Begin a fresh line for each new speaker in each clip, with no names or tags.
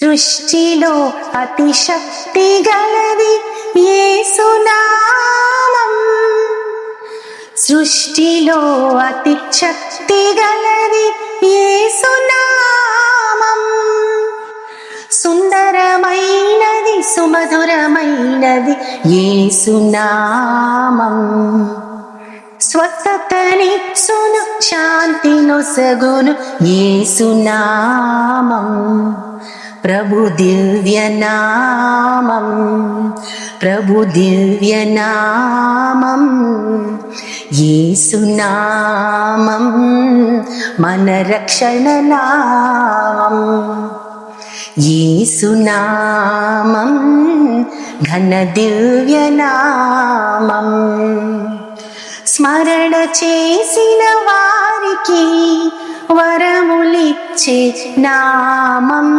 సృష్టిలో అతి శక్తి గలది యేసునామం. సృష్టిలో అతి శక్తి గలది యేసునామం. సుందరమైనది సుమధురమైనది యేసునామం. స్వస్థతనిచ్చును శాంతి నొసగును యేసునామం. ప్రభు దివ్యనామం, ప్రభు దివ్యనామం. యేసునామం మన రక్షణ నామం. యేసునామం ఘన దివ్యనామం. స్మరణ చేసిన వారికి వరములిచ్చే నామం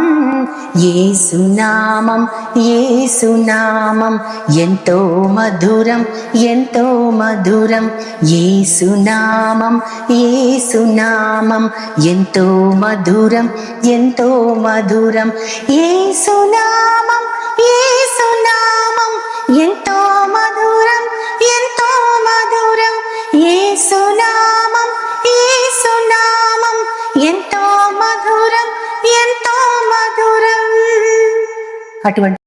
యేసునామం. యేసునామం ఎంతో మధురం, ఎంతో మధురం. యేసునామం, యేసునామం ఎంతో మధురం, ఎంతో మధురం. యేసునామం, యేసునామం ఎంతో మధురం, ఎంతో మధురం. యేసునామం, యేసునామం ఎంతో మధురం, ఎంతో మధురం. అటువంటి